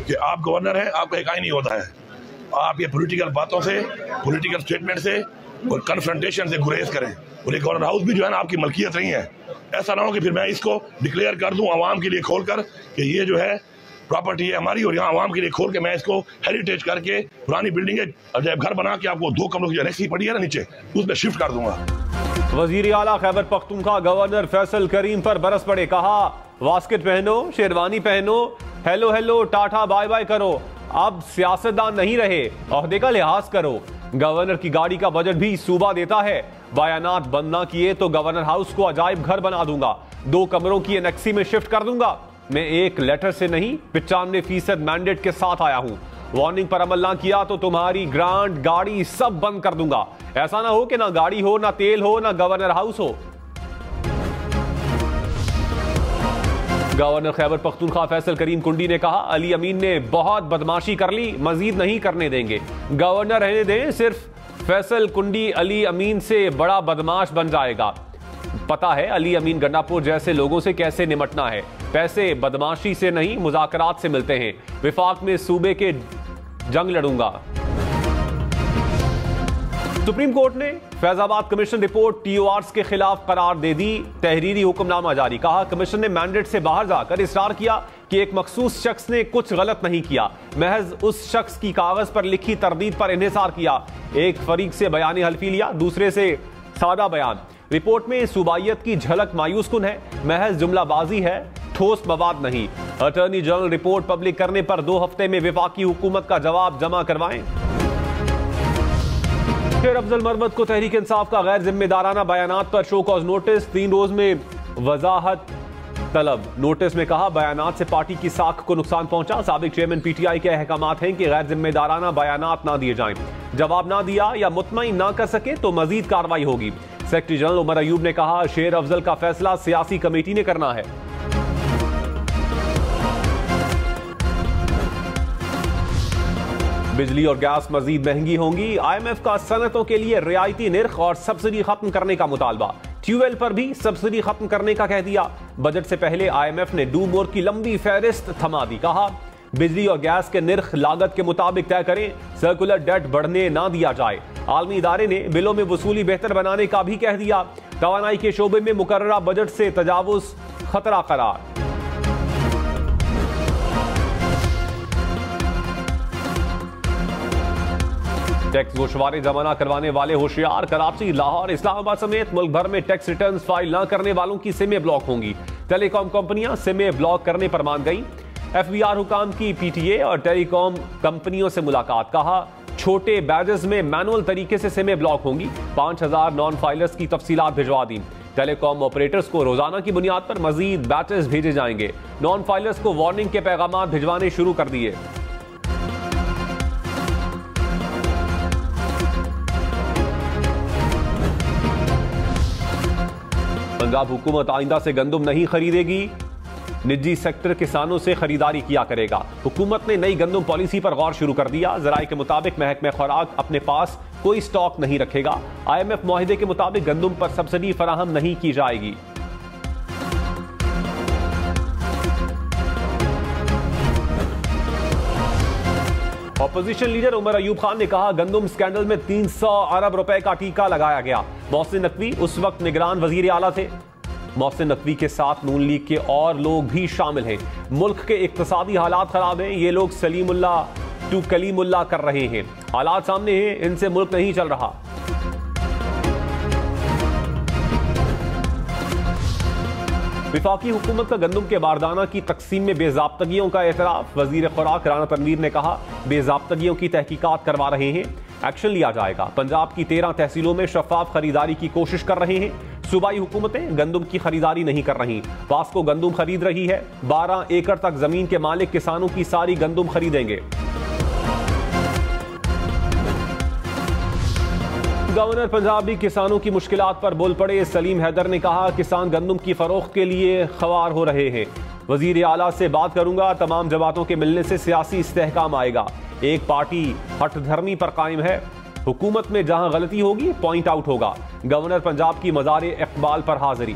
कि आप गवर्नर हैं, आपका एक ही नहीं होता है। आप ये पॉलिटिकल बातों से, पॉलिटिकल स्टेटमेंट से और कन्फ्रंटेशन से गुरेज करें। और ये गवर्नर हाउस भी जो है ना आपकी मलकियत नहीं है। ऐसा ना हो कि फिर मैं इसको डिक्लेयर कर दूं आवाम के लिए खोल कर कि ये जो है प्रॉपर्टी है हमारी, और यहाँ आवाम के लिए खोल के मैं इसको हेरिटेज करके पुरानी बिल्डिंग अजायब घर बना के आपको 2 कमरों की एनेक्सी पड़ी है ना नीचे, उसमें शिफ्ट कर दूंगा। वजीर आला खैबर पख्तूनख्वा गवर्नर फैसल करीम पर बरस पड़े। कहा वास्किट पहनो, शेरवानी पहनो, hello hello ta-ta bye bye करो, अब सियासतदान नहीं रहे, ओहदे का लिहाज करो। गवर्नर की गाड़ी का बजट भी सूबा देता है। बयानात बंद ना किए तो गवर्नर हाउस को अजायब घर बना दूंगा, 2 कमरों की एनेक्सी में शिफ्ट कर दूंगा। मैं एक लेटर से नहीं 95% मैंडेट के साथ आया हूं। वार्निंग पर अमल ना किया तो तुम्हारी ग्रांट, गाड़ी सब बंद कर दूंगा। ऐसा ना हो कि ना गाड़ी हो, ना तेल हो, ना गवर्नर हाउस हो। गवर्नर खैबर पख्तूनख्वा फैसल करीम कुंडी ने कहा अली अमीन ने बहुत बदमाशी कर ली, मजीद नहीं करने देंगे। गवर्नर रहने दें, सिर्फ फैसल कुंडी अली अमीन से बड़ा बदमाश बन जाएगा। पता है अली अमीन गंडापुर जैसे लोगों से कैसे निमटना है। पैसे बदमाशी से नहीं मुज़ाकरात से मिलते हैं। विफाक में सूबे के जंग लड़ूंगा। सुप्रीम कोर्ट ने फैजाबाद कमीशन रिपोर्ट टीओआर्स के खिलाफ करार दे दी। तहरीरी हुक्मनामा जारी। कहा कमीशन ने मैंडेट से बाहर जाकर इसरार किया कि एक मखसूस शख्स ने कुछ गलत नहीं किया, महज उस शख्स की कागज पर लिखी तरदीद पर इन्हिसार किया। एक फरीक से बयान हल्फी लिया, दूसरे से सादा बयान। रिपोर्ट में सूबाइयत की झलक मायूस कुन है, महज जुमलाबाजी है, ठोस मवाद नहीं। अटॉर्नी जनरल रिपोर्ट पब्लिक करने पर 2 हफ्ते में विफाकी हुकूमत का जवाब जमा करवाएं। फिर अफजल मरमत को तहरीक इंसाफ का गैर जिम्मेदाराना बयानात पर शो कॉज नोटिस, 3 रोज में वजाहत तलब। नोटिस में कहा बयानात से पार्टी की साख को नुकसान पहुंचा। साबिक चेयरमैन पीटीआई के अहकामात हैं कि गैर जिम्मेदाराना बयानात ना दिए जाएं। जवाब ना दिया या मुतमईन ना कर सके तो मजीद कार्रवाई होगी। सेक्रेटरी जनरल उमर अयूब ने कहा शेर अफजल का फैसला सियासी कमेटी ने करना है। बिजली और गैस मजीद महंगी होंगी। आईएमएफ का सनतों के लिए रियायती निर्ख और सब्सिडी खत्म करने का मुतालबा। ट्यूबवेल पर भी सब्सिडी खत्म करने का कह दिया। बजट से पहले आईएमएफ ने डू मोर की लंबी फहरिस्त थमा दी। कहा बिजली और गैस के निर्ख लागत के मुताबिक तय करें, सर्कुलर डेट बढ़ने ना दिया जाए। आलमी इदारे ने बिलों में वसूली बेहतर बनाने का भी कह दिया। तवानाई के शोबे में मुकर्ररा बजट से तजावुज खतरा करार। टैक्स गोशवारे जमा न करवाने वाले होशियार। कराची, लाहौर, इस्लामाबाद समेत मुल्क भर में टैक्स रिटर्न्स फाइल न करने वालों की सिमें ब्लॉक होंगी। टेलीकॉम कंपनियां सिमें ब्लॉक करने पर मान गई। एफबीआर हुकाम की पीटीए और टेलीकॉम कंपनियों से मुलाकात। कहा छोटे बैजेस में मैनुअल तरीके से सिमें ब्लॉक होंगी। 5000 नॉन फाइलर्स की तफसीलात भिजवा दी। टेलीकॉम ऑपरेटर्स को रोजाना की बुनियाद पर मजीद बैचेस भेजे जाएंगे। नॉन फाइलर्स को वार्निंग के पैगाम भिजवाने शुरू कर दिए। पंजाब हुकूमत आइंदा से गंदम नहीं खरीदेगी, निजी सेक्टर किसानों से खरीदारी किया करेगा। हुकूमत ने नई गंदम पॉलिसी पर गौर शुरू कर दिया। जराये के मुताबिक महकमा खुराक अपने पास कोई स्टॉक नहीं रखेगा। आईएमएफ मुआहिदे के मुताबिक गंदम पर सब्सिडी फराहम नहीं की जाएगी। ऑपोजिशन लीडर उमर अयूब खान ने कहा गंदम स्कैंडल में 300 अरब रुपए का टीका लगाया गया। मोहसिन नकवी उस वक्त निगरान वजीर आला थे। मोहसिन नकवी के साथ नून लीग के और लोग भी शामिल हैं। मुल्क के इक्तिसादी हालात खराब हैं, ये लोग सलीमुल्ला टू कलीमुल्ला कर रहे हैं। हालात सामने हैं, इनसे मुल्क नहीं चल रहा। विफाकी हुकूमत का गंदम के बारदाना की तकसीम में बेजाब्तगियों का एतराफ। वजीर खुराक राना तनवीर ने कहा बेजाब्तगियों की तहकीकात करवा रहे हैं, एक्शन लिया जाएगा। पंजाब की 13 तहसीलों में शफाफ खरीदारी की कोशिश कर रहे हैं। सूबाई हुकूमतें गंदम की खरीदारी नहीं कर रही। वास्को गंदम खरीद रही है। 12 एकड़ तक जमीन के मालिक किसानों की सारी गंदम खरीदेंगे। गवर्नर पंजाब भी किसानों की मुश्किलात पर बोल पड़े। सलीम हैदर ने कहा किसान गंदम की फरोख्त के लिए ख्वार हो रहे हैं। वजीर आला से बात करूंगा, तमाम जमातों के मिलने से सियासी इस्तेहकाम आएगा। एक पार्टी हठधर्मी पर कायम है, हुकूमत में जहां गलती होगी पॉइंट आउट होगा। गवर्नर पंजाब की मज़ार इकबाल पर हाजिरी।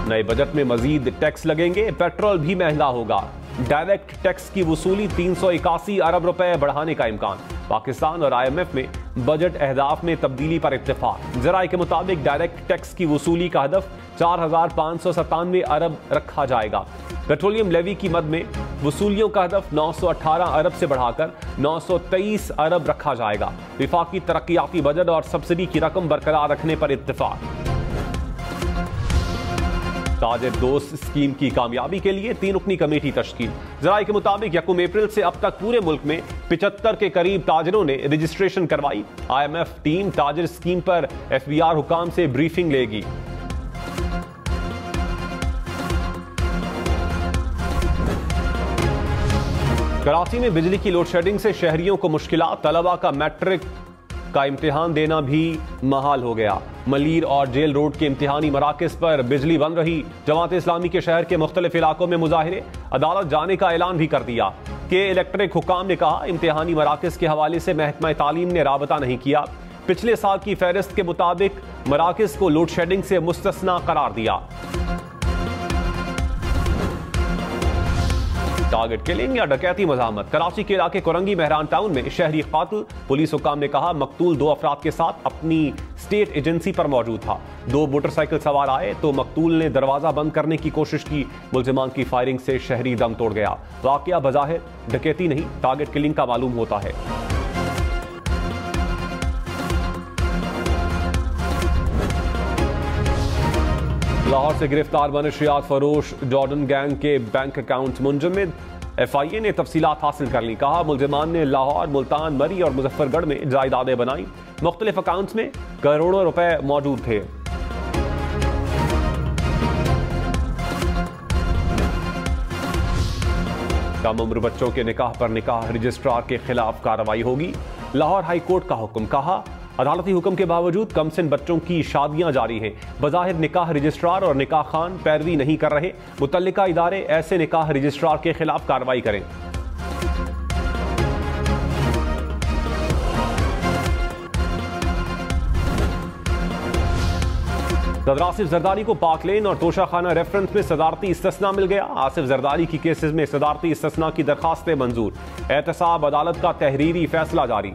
नए बजट में मजीद टैक्स लगेंगे, पेट्रोल भी महंगा होगा। डायरेक्ट टैक्स की वसूली 381 अरब रुपए बढ़ाने का इम्कान। पाकिस्तान और IMF में बजट अहदाफ में तब्दीली पर इत्तेफाक। जराये के मुताबिक डायरेक्ट टैक्स की वसूली का हदफ 4,597 अरब रखा जाएगा। पेट्रोलियम लेवी की मद में वसूलियों का हदफ 918 अरब से बढ़ाकर 923 अरब रखा जाएगा। विफाकी तरक्याती बजट और सब्सिडी की रकम बरकरार रखने पर इत्तेफाक। ताजिर दोस्त स्कीम की कामयाबी के लिए 3 रुकनी कमेटी तश्कील। जराये के मुताबिक 1 अप्रैल से अब तक पूरे मुल्क में 75 के करीब ताजिरों ने रजिस्ट्रेशन करवाई। IMF टीम ताजिर स्कीम पर FBR हुकाम से ब्रीफिंग लेगी। कराची में बिजली की लोड शेडिंग से शहरियों को मुश्किलात। तलबा का मैट्रिक का इम्तिहान देना भी महाल हो गया। मलीर और जेल रोड के इम्तिहानी मराकज पर बिजली बंद रही। जमात इस्लामी के शहर के मुख्तलिफ इलाकों में मुजाहिरे। अदालत जाने का ऐलान भी कर दिया कि इलेक्ट्रिक हुकाम ने कहा इम्तिहानी मराकज के हवाले से महकमा तालीम ने राबता नहीं किया। पिछले साल की फहरिस्त के मुताबिक मराकज को लोड शेडिंग से मुस्तस्ना करार दिया। टारगेट किलिंग या डकैती मज़ामत। कराची के इलाके कोरंगी मेहरान टाउन में शहरी कातिल। पुलिस हुकाम ने कहा मकतूल 2 अफराद के साथ अपनी स्टेट एजेंसी पर मौजूद था। 2 मोटरसाइकिल सवार आए तो मकतूल ने दरवाजा बंद करने की कोशिश की। मुलजिमान की फायरिंग से शहरी दम तोड़ गया। वाकया बज़ाहिर डकैती नहीं, टारगेट किलिंग का मालूम होता है। लाहौर से गिरफ्तार मनशियात फरोश जॉर्डन गैंग के बैंक अकाउंट मुंजमद। FIA ने तफसीलात हासिल कर ली। कहा मुलजिमान ने लाहौर, मुल्तान, मरी और मुजफ्फरगढ़ में जायदादें बनाई। मुख्तलिफ अकाउंट्स में करोड़ों रुपए मौजूद थे। कम उम्र बच्चों के निकाह पर निकाह रजिस्ट्रार के खिलाफ कार्रवाई होगी। लाहौर हाई कोर्ट का हुक्म। कहा अदालती हुक्म के बावजूद कमसिन बच्चों की शादियां जारी हैं। बज़ाहिर निकाह रजिस्ट्रार और निकाह खान पैरवी नहीं कर रहे। मुतल्लिका इदारे ऐसे निकाह रजिस्ट्रार के खिलाफ कार्रवाई करें। सदर आसिफ जरदारी को पाक लेन और तोशाखाना रेफरेंस में सदारती इस्तिस्ना मिल गया। आसिफ जरदारी की केसेस में सदारती इस्तिस्ना की दरखास्तें मंजूर। एहतसाब अदालत का तहरीरी फैसला जारी।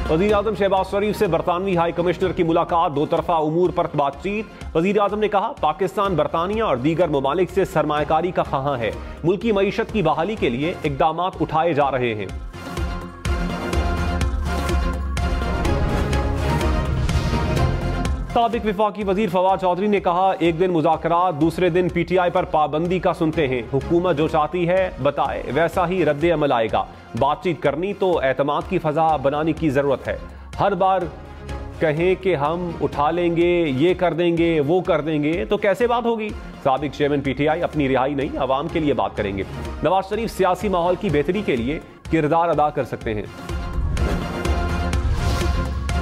वज़ीर आज़म शहबाज शरीफ से बरतानवी हाई कमिश्नर की मुलाकात। 2 तरफा उमूर पर बातचीत। वज़ीर आज़म ने कहा पाकिस्तान बरतानिया और दीगर ममालिक से सरमायाकारी का ख़्वाहां है। मुल्की मईशत की बहाली के लिए इक़दामात उठाए जा रहे हैं। साबिक विफाकी वजीर फवाद चौधरी ने कहा एक दिन मुज़ाकरात, दूसरे दिन PTI पर पाबंदी का सुनते हैं। हुकूमत जो चाहती है बताए, वैसा ही रद्द अमल आएगा। बातचीत करनी तो एतमाद की फ़ज़ा बनाने की ज़रूरत है। हर बार कहें कि हम उठा लेंगे, ये कर देंगे, वो कर देंगे, तो कैसे बात होगी। साबिक चेयरमैन PTI अपनी रिहाई नहीं, अवाम के लिए बात करेंगे। नवाज शरीफ सियासी माहौल की बेहतरी के लिए किरदार अदा कर सकते हैं।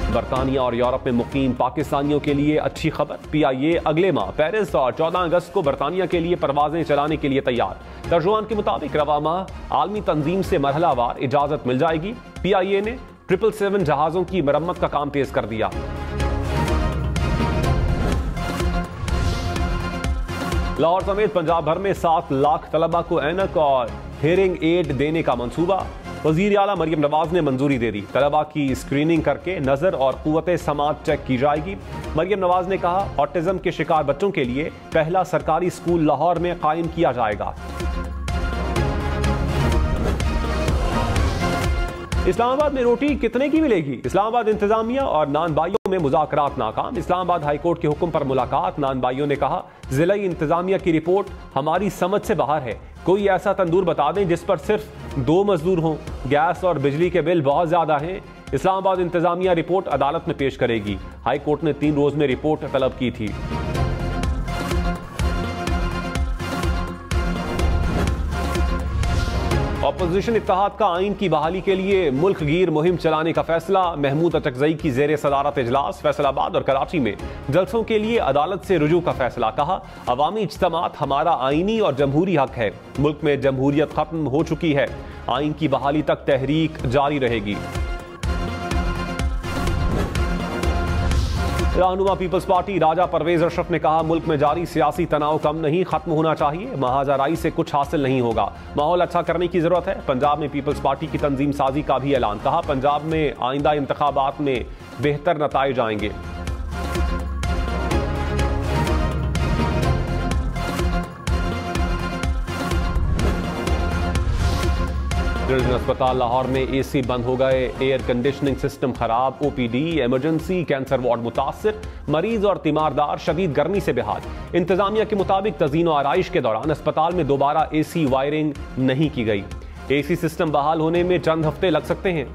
बरतानिया और यूरोप में मुकीम पाकिस्तानियों के लिए अच्छी खबर। PIA अगले माह पेरिस और 14 अगस्त को बरतानिया के लिए परवाजें चलाने के लिए तैयार। तर्जुमान के मुताबिक रवा माह आलमी तंजीम से मरहलावार इजाजत मिल जाएगी। PIA ने 777 जहाजों की मरम्मत का काम तेज कर दिया। लाहौर समेत पंजाब भर में 7 लाख तलबा को ऐनक और हेयरिंग एड देने का मंसूबा। वज़ीर आला मरियम नवाज ने मंजूरी दे दी। तलबा की स्क्रीनिंग करके नजर और कुव्वते समात चेक की जाएगी। मरियम नवाज ने कहा ऑटिज्म के शिकार बच्चों के लिए पहला सरकारी स्कूल लाहौर में कायम किया जाएगा। इस्लामाबाद में रोटी कितने की मिलेगी। इस्लामाबाद इंतजामिया और नान भाइयों में मुज़ाकरात नाकाम। इस्लामाबाद हाईकोर्ट के हुक्म पर मुलाकात। नान भाइयों ने कहा जिला इंतजामिया की रिपोर्ट हमारी समझ से बाहर है। कोई ऐसा तंदूर बता दें जिस पर सिर्फ 2 मजदूर हों। गैस और बिजली के बिल बहुत ज्यादा हैं। इस्लामाबाद इंतजामिया रिपोर्ट अदालत में पेश करेगी। हाई कोर्ट ने 3 रोज में रिपोर्ट तलब की थी। अपोजिशन इत्तेहाद का आइन की बहाली के लिए मुल्क गिर मुहिम चलाने का फैसला। महमूद अचकजई की जेर सदारत इजलास। फैसलाबाद और कराची में जलसों के लिए अदालत से रुजू का फैसला। कहा अवामी इज्तिमात हमारा आईनी और जमहूरी हक है। मुल्क में जमहूरियत खत्म हो चुकी है। आइन की बहाली तक तहरीक जारी रहेगी। रहनुमा पीपल्स पार्टी राजा परवेज अशरफ ने कहा, मुल्क में जारी सियासी तनाव कम नहीं, खत्म होना चाहिए। महाजराई से कुछ हासिल नहीं होगा, माहौल अच्छा करने की जरूरत है। पंजाब में पीपल्स पार्टी की तंजीम साजी का भी ऐलान। कहा, पंजाब में आइंदा इंतखाबात में बेहतर नताइज आएंगे। चिल्ड्रन अस्पताल लाहौर में एसी बंद हो गए, एयर कंडीशनिंग सिस्टम खराब, ओपीडी, इमरजेंसी, कैंसर वार्ड मुतासिर, मरीज और तीमारदार शदीद गर्मी से बेहाल। इंतजामिया के मुताबिक तज़ीन और आराइश के दौरान अस्पताल में दोबारा एसी वायरिंग नहीं की गई। एसी सिस्टम बहाल होने में चंद हफ्ते लग सकते हैं।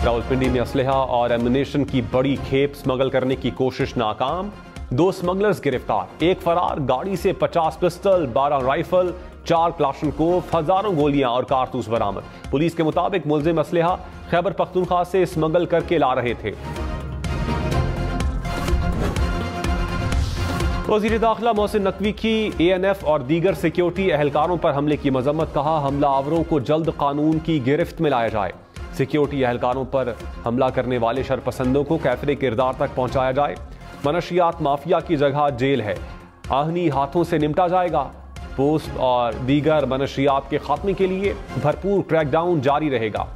रावलपिंडी में असलहा और एमुनेशन की बड़ी खेप स्मगल करने की कोशिश नाकाम, 2 स्मगलर्स गिरफ्तार, 1 फरार। गाड़ी से 50 पिस्टल, 12 राइफल, 4 क्लाशनकोफ, हजारों गोलियां और कारतूस बरामद। पुलिस के मुताबिक मुलजिम असलहा खैबर पख्तूनख्वा से स्मगल करके ला रहे थे। वज़ीर दाखिला मोहसिन नकवी की ANF और दीगर सिक्योरिटी एहलकारों पर हमले की मजम्मत। कहा, हमलावरों को जल्द कानून की गिरफ्त में लाया जाए। सिक्योरिटी एहलकारों पर हमला करने वाले शरपसंदों को कैफरे किरदार तक पहुंचाया जाए। मनशियात माफिया की जगह जेल है, आहनी हाथों से निपटा जाएगा। पोस्ट और दीगर मनशियात के खात्मे के लिए भरपूर क्रैकडाउन जारी रहेगा।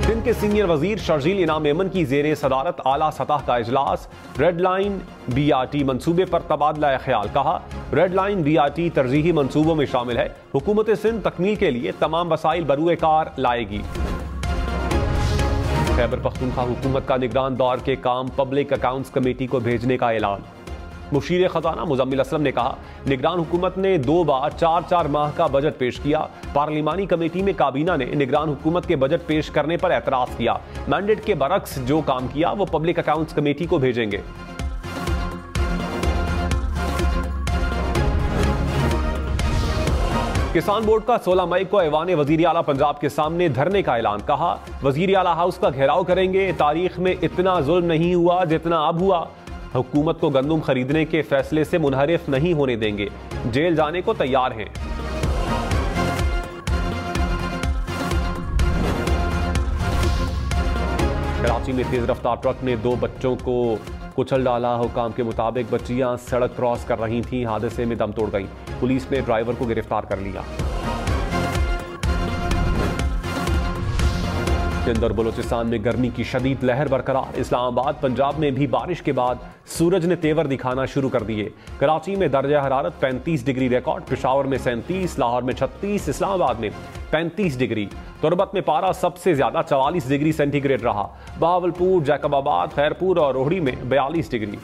सिंध के सीनियर वजीर शर्जील इनाम मेमन की जेर सदारत आला सतह का इजलास। रेड लाइन BRT मंसूबे पर तबादला ख्याल। कहा, रेड लाइन BRT तरजीही मंसूबों में शामिल है। हुकूमत सिंध तकमील के लिए तमाम वसाइल बरूए कार लाएगी। खैबर पख्तूनख्वा हुकूमत का निगरान दौर के काम पब्लिक अकाउंट्स कमेटी को भेजने का ऐलान। मुशीर खजाना मुजम्मिल असलम ने कहा, निगरान हुकूमत ने 2 बार 4-4 माह का बजट पेश किया। पार्लिमानी कमेटी में काबीना ने निगरान हुकूमत के बजट पेश करने पर एतराज किया। मैंडेट के बरक्स जो काम किया वो पब्लिक अकाउंट्स कमेटी को भेजेंगे। किसान बोर्ड का 16 मई को ऐवान वजीर आला पंजाब के सामने धरने का ऐलान। कहा, वजीर आला हाउस का घेराव करेंगे। तारीख में इतना जुल्म नहीं हुआ जितना अब हुआ। हुकूमत को गंदुम खरीदने के फैसले से मुनहरिफ नहीं होने देंगे। जेल जाने को तैयार हैं। कराची में तेज रफ्तार ट्रक ने 2 बच्चों को कुचल डाला। हुकाम के मुताबिक बच्चियां सड़क क्रॉस कर रही थीं, हादसे में दम तोड़ गईं। पुलिस ने ड्राइवर को गिरफ्तार कर लिया। सिंध और बलोचिस्तान में गर्मी की शदीद लहर बरकरार। इस्लामाबाद, पंजाब में भी बारिश के बाद सूरज ने तेवर दिखाना शुरू कर दिए। कराची में दर्जा हरारत 35 डिग्री रिकॉर्ड, पेशावर में 37, लाहौर में 36, इस्लामाबाद में 35 डिग्री। तुरबत में पारा सबसे ज्यादा 44 डिग्री सेंटीग्रेड रहा। बहावलपुर, जैकबाबाद, खैरपुर और रोहड़ी में 42 डिग्री।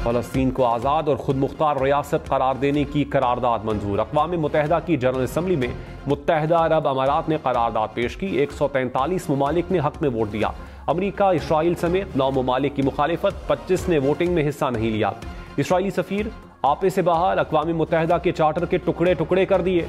फलस्तीन को आज़ाद और खुद मुख्तार रियासत करार देने की करारदाद मंजूर। अक़वाम मुत्तहिदा की जनरल असम्बली में मुत्तहिदा अरब अमारात ने करारदाद पेश की। 143 ममालिक ने हक में वोट दिया। अमरीका, इसराइल समेत 9 ममालिक की मुखालिफत, 25 ने वोटिंग में हिस्सा नहीं लिया। इसराइली सफीर आपे से बाहर, अक़वाम मुत्तहिदा के चार्टर के टुकड़े टुकड़े कर दिए।